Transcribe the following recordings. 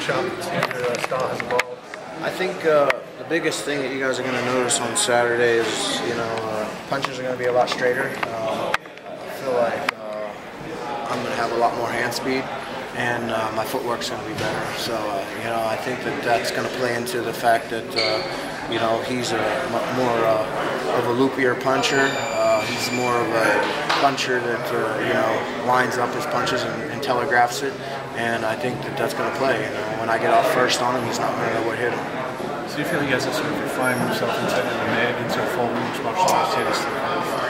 shop that your style has evolved? I think the biggest thing that you guys are going to notice on Saturday is, punches are going to be a lot straighter. I feel like I'm going to have a lot more hand speed, and my footwork's going to be better. So, I think that that's going to play into the fact that, he's more of a loopier puncher. He's more of a puncher that, lines up his punches and telegraphs it. And I think that that's going to play. When I get off first on him, he's not going to know what hit him. So do you feel he has to sort of refine himself inside MMA, into a full range martial artist?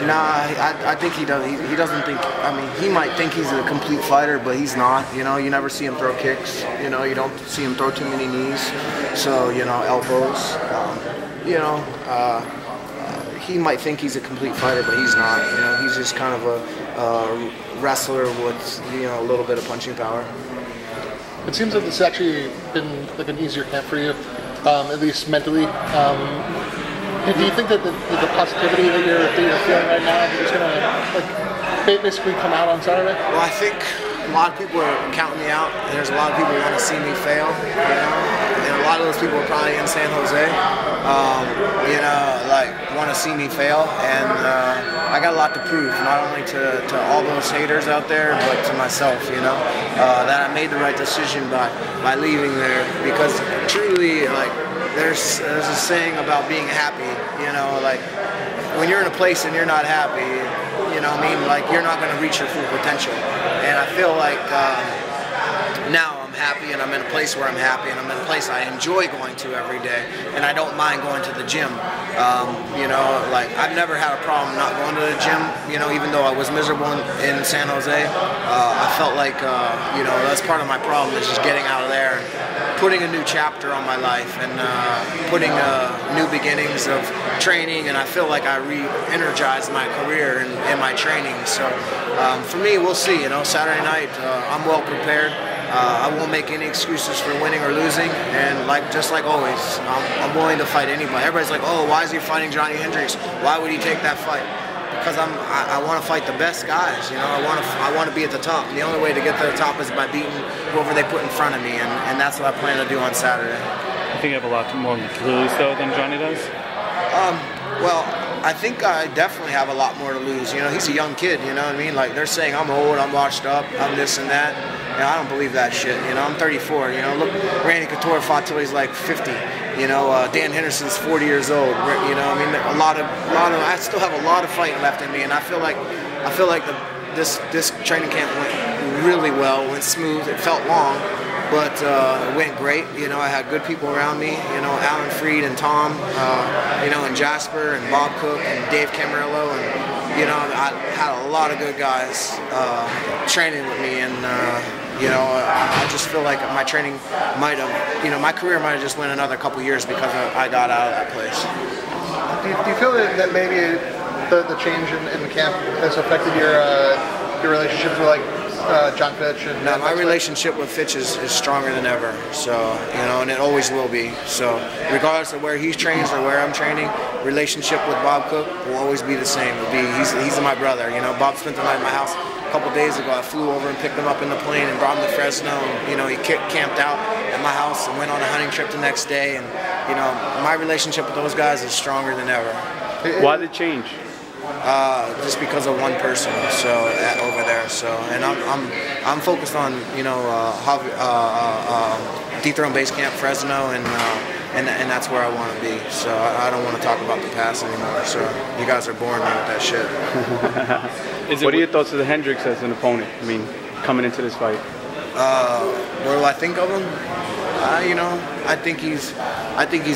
Nah, I think he does. He doesn't think. I mean, he might think he's a complete fighter, but he's not. You never see him throw kicks. You don't see him throw too many knees. So elbows. He might think he's a complete fighter, but he's not. He's just kind of a wrestler with a little bit of punching power. It seems that this has actually been like an easier camp for you, at least mentally. Do you think that the positivity that you're feeling right now is going to basically come out on Saturday? Well, I think a lot of people are counting me out, and there's a lot of people who want to see me fail. And a lot of those people are probably in San Jose. Want to see me fail, and I got a lot to prove, not only to all those haters out there, but to myself. That I made the right decision by leaving there, because truly, there's a saying about being happy. When you're in a place and you're not happy, you're not going to reach your full potential. And I feel like now I'm happy, and I'm in a place where I'm happy, and I'm in a place I enjoy going to every day, and I don't mind going to the gym. I've never had a problem not going to the gym, even though I was miserable in San Jose. I felt like, that's part of my problem, is just getting out of there and putting a new chapter on my life, and putting new beginnings of training, and I feel like I re-energized my career in my training. So for me, we'll see. Saturday night, I'm well prepared. I won't make any excuses for winning or losing, and just like always, I'm willing to fight anybody. Everybody's like, oh, why is he fighting Johny Hendricks? Why would he take that fight? Because I want to fight the best guys. I want to be at the top. And the only way to get to the top is by beating whoever they put in front of me, and that's what I plan to do on Saturday. I think you have a lot more to lose, though, than Johny does? Well, I think I definitely have a lot more to lose. He's a young kid, you know what I mean? They're saying I'm old, I'm washed up, I'm this and that. I don't believe that shit. I'm 34. Look, Randy Couture fought till he's like 50. Dan Henderson's 40 years old. I still have a lot of fighting left in me, and I feel like this training camp went really well, went smooth. It felt long, but it went great. I had good people around me. Alan Freed and Tom, and Jasper and Bob Cook and Dave Camarillo, and I had a lot of good guys training with me, and I just feel like my training might have, my career might have just went another couple years because I got out of that place. Do you feel that maybe the change in the camp has affected your relationships with John Fitch? No, my relationship with Fitch is stronger than ever. So, and it always will be. So, regardless of where he trains or where I'm training, relationship with Bob Cook will always be the same. He's my brother. Bob spent the night at my house a couple days ago. I flew over and picked him up in the plane and brought him to Fresno. And, he camped out at my house and went on a hunting trip the next day. And, my relationship with those guys is stronger than ever. Why did it change? Just because of one person, over there. So, and I'm focused on Dethrone Base Camp Fresno, and that's where I want to be. So I don't want to talk about the past anymore. So you guys are boring me with that shit. What are your thoughts of Hendricks as an opponent? Coming into this fight. What do I think of him? I think he's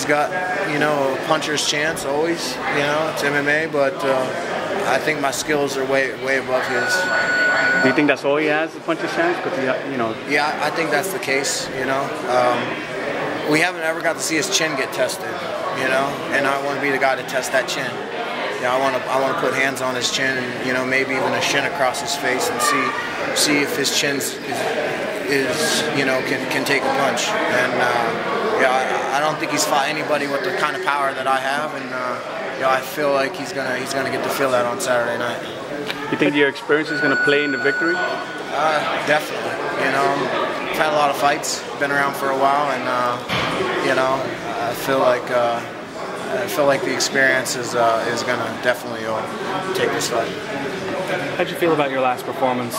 got a puncher's chance always. It's MMA, but I think my skills are way above his. Do you think that's all he has, the puncher's chance? Yeah, I think that's the case. We haven't ever got to see his chin get tested. And I want to be the guy to test that chin. I want to put hands on his chin, and maybe even a shin across his face, and see if his chin can take a punch. And I don't think he's fought anybody with the kind of power that I have, and I feel like he's gonna get to feel that on Saturday night. You think your experience is gonna play in the victory? Definitely. I'm had a lot of fights, been around for a while, and you know, I feel like the experience is gonna definitely take this fight. How'd you feel about your last performance?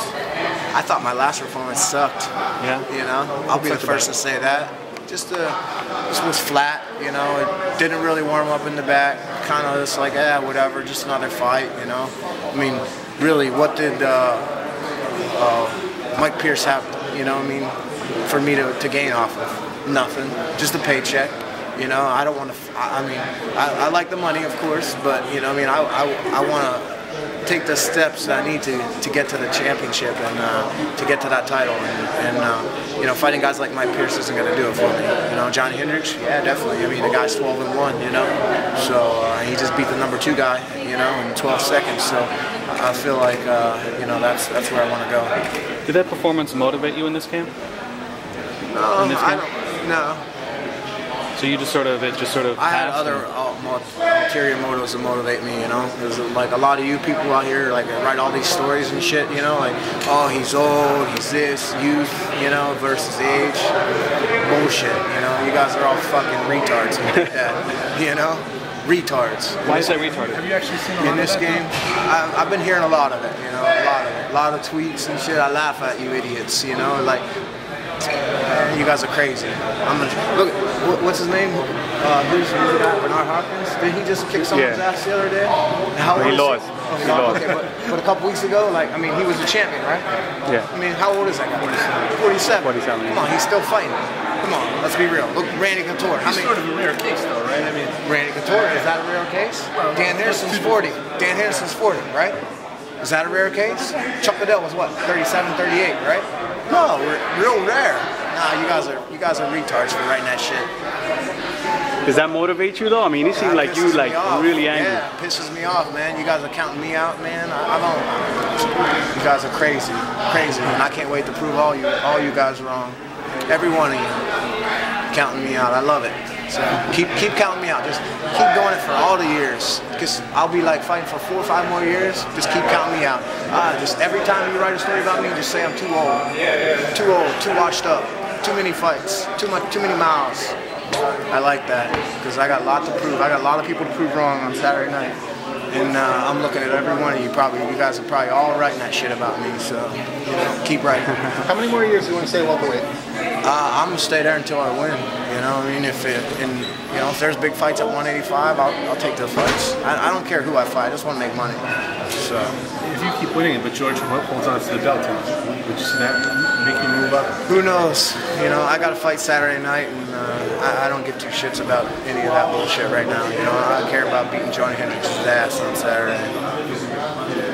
I thought my last performance sucked. Yeah. You know, I'll be the first to say that. Just was flat. You know, it didn't really warm up in the back. Kind of just like, whatever, just another fight. You know, I mean, really, what did Mike Pierce have? You know, I mean, for me to gain off of nothing, just a paycheck. You know, I don't want to. I mean, I like the money, of course, but you know, I mean, I want to take the steps that I need to get to the championship and to get to that title. And you know, fighting guys like Mike Pierce isn't going to do it for me. You know, Johny Hendricks, yeah, definitely. I mean, the guy's 12-1. You know, so he just beat the #2 guy. You know, in 12 seconds. So I feel like you know, that's where I want to go. Did that performance motivate you in this camp? No, I don't. No. So you just sort of I had other ulterior motives to motivate me, you know. There's like a lot of you people out here like write all these stories and shit, you know, like, oh, he's old, he's this, youth, you know, versus age. Bullshit, you know. You guys are all fucking retards like that, you know. Retards. Why is that retarded? Have you actually seen in this game? I've been hearing a lot of it, you know, a lot of it. A lot of tweets and shit. I laugh at you idiots, you know, like, you guys are crazy. Look, what's his name? Who's the guy? Bernard Hopkins? Did he just kick someone's ass the other day? How old He is lost. Oh, He lost. Okay, but a couple weeks ago, like, I mean, he was the champion, right? Yeah. I mean, how old is that guy? 47. 47. Come on, he's still fighting. Come on, let's be real. Look, Randy Couture. He's sort of a rare case, though, right? I mean, Randy Couture, is that a rare case? Dan Henderson's 40. Dan Henderson's 40, right? Is that a rare case? Chuck Liddell was what, 37, 38, right? No, real rare. Nah, you guys are retards for writing that shit. Does that motivate you though? I mean, it seems like you like really angry. Yeah, it pisses me off, man. You guys are counting me out, man. I don't. You guys are crazy, and I can't wait to prove all you guys wrong. Every one of you counting me out. I love it. So keep counting me out. Just keep doing it for all the years. Because I'll be like fighting for 4 or 5 more years. Just keep counting me out. Just every time you write a story about me, just say I'm too old, too washed up, too many fights, too many miles. I like that because I got a lot to prove. I got a lot of people to prove wrong on Saturday night. And I'm looking at every one of you. You guys are probably all writing that shit about me. So, you know, keep writing. How many more years do you want to stay welterweight? I'm gonna stay there until I win. You know, I mean, if there's big fights at 185, I'll take those fights. I don't care who I fight. I just want to make money. So, if you keep winning it, but George holds on to the belt, would you see that make you move up? Who knows? You know, I got to fight Saturday night, and I don't give 2 shits about any of that bullshit right now. You know, I care about beating Johny Hendricks' ass on Saturday.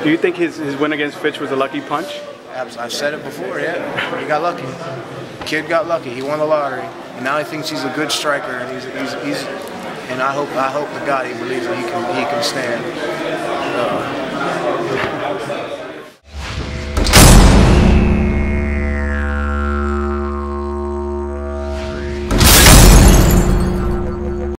Do you think his win against Fitch was a lucky punch? I've said it before, yeah. He got lucky. Kid got lucky. He won the lottery, and now he thinks he's a good striker, and he's and I hope to God he believes that he can stand.